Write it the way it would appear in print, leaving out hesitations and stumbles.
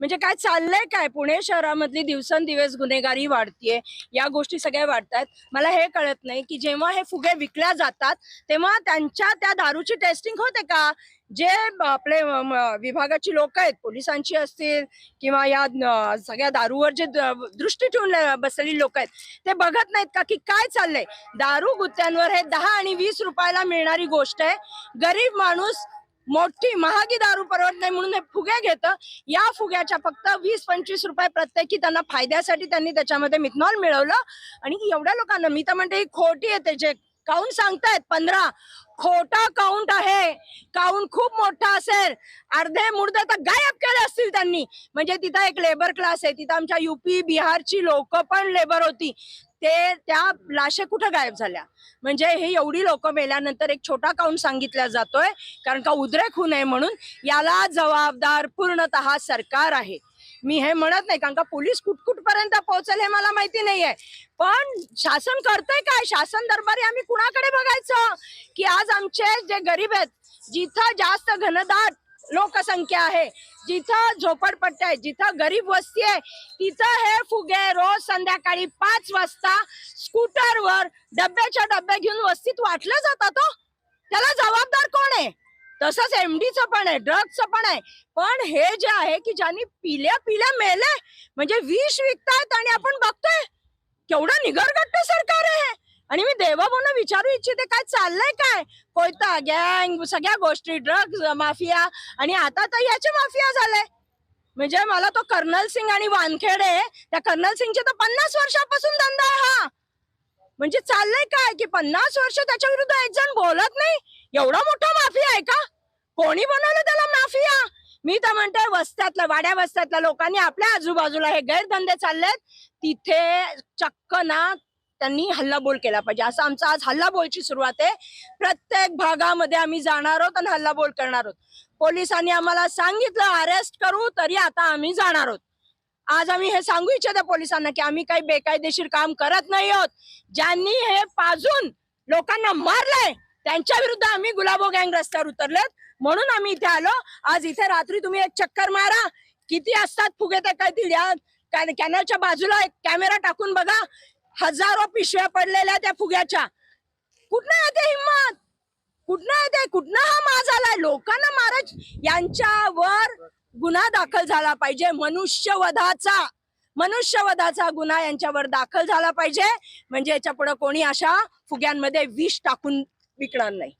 म्हणजे काय चाललंय काय? पुणे शहरामधली दिवसेंदिवस गुन्हेगारी वाढतीये, या गोष्टी सगळ्या वाढतायत. मला हे कळत नाही की जेव्हा हे फुगे विकल्या जातात तेव्हा त्यांच्या त्या दारूची टेस्टिंग होते का? जे आपले विभागाची लोक आहेत, पोलिसांची असतील किंवा या सगळ्या दारूवर जे दृष्टी ठेवून बसलेली लोक आहेत, ते बघत नाहीत का की काय चाललंय? दारू गुत्त्यांवर हे 10 आणि 20 रुपयाला मिळणारी गोष्ट आहे. गरीब माणूस मोठी महागी दारू परवडत नाही म्हणून हे फुगे घेतं. या फुग्याच्या फक्त 20-25 रुपये प्रत्येकी त्यांना फायद्यासाठी त्यांनी त्याच्यामध्ये मिथनॉल मिळवलं आणि एवढ्या लोकांना, मी तर म्हणते ही खोटी आहे. जे काउंट सांगतायत 15, खोटा काउंट आहे. काउंट खूप मोठा असेल. अर्धे मुर्दे तर गायब केले असतील त्यांनी. म्हणजे तिथं एक लेबर क्लास आहे, तिथं आमच्या युपी बिहारची लोक पण लेबर होती. त्या लाशे कुठं गायब झाल्या? म्हणजे हे एवढी लोक मेल्यानंतर एक छोटा काउंट सांगितला जातोय कारण का उद्रेक होऊ नये म्हणून. याला जबाबदार पूर्णतः सरकार आहे. मी हे म्हणत नाही कारण का पोलीस कुठपर्यंत पोहोचेल हे मला माहिती नाहीये, पण शासन करतंय काय? शासन दरबारी आम्ही कुणाकडे बघायचं की आज आमचे जे गरीब आहेत, जिथं जास्त घनदाट लोकसंख्या आहे, जिथं झोपडपट्ट्या आहेत, जिथं गरीब वस्ती आहे, तिथं हे फुगे रोज संध्याकाळी 5 वाजता स्कूटरवर डब्याच्या डब्या घेऊन वस्तीत वाटलं जातात. त्याला जबाबदार कोण आहे? तसंच एमडीचं पण आहे, ड्रग्सचं पण आहे. पण हे जे आहे की ज्यांनी पिल्या पिल्या मेले, म्हणजे विष विकतायत आणि आपण बघतोय केवढं निगरगट्ट सरकार आहे. आणि मी देवाभाऊंना विचारू इच्छिते, काय चाललंय काय? कोयता गँग, सगळ्या गोष्टी, ड्रग्ज माफिया आणि आता तर याचे माफिया झाले. म्हणजे मला तो कर्नल सिंग आणि वानखेडे, त्या कर्नल सिंगचे तर 50 वर्षापासून धंदा आहे हा. म्हणजे चाललंय काय की 50 वर्ष त्याच्या विरुद्ध एक जण बोलत नाही? एवढा मोठा माफिया आहे का? कोणी बनवलं त्याला माफिया? मी तर म्हणते वस्त्यातल्या, वाड्या वस्त्यातल्या लोकांनी आपल्या आजूबाजूला हे गैरधंदे चाललेत, तिथे चक्क ना त्यांनी हल्लाबोल केला पाहिजे. असं आमचा आज हल्लाबोलची सुरुवात आहे. प्रत्येक भागामध्ये आम्ही जाणार आहोत आणि हल्लाबोल करणार आहोत. पोलिसांनी आम्हाला सांगितलं अरेस्ट करू, तरी आता आम्ही जाणार आहोत. आज आम्ही हे सांगू इच्छितो पोलिसांना की आम्ही काही बेकायदेशीर काम करत नाही आहोत. ज्यांनी हे पाजून लोकांना मारलंय त्यांच्या विरुद्ध आम्ही गुलाबो गँग रस्त्यावर उतरलेत, म्हणून आम्ही इथे आलो. आज इथे रात्री तुम्ही एक चक्कर मारा, किती असतात फुगे ते कळतील. या कॅनलच्या बाजूला एक कॅमेरा टाकून बघा, हजारो पिशव्या पडलेल्या त्या फुग्याच्या. कुठनं येते हिम्मत? कुठनं येते? कुठनं हा माज आलाय? लोकांना मारायच. यांच्यावर गुन्हा दाखल झाला पाहिजे, मनुष्यवधाचा गुन्हा यांच्यावर दाखल झाला पाहिजे. म्हणजे याच्या पुढे कोणी अशा फुग्यांमध्ये विष टाकून विकणार नाही.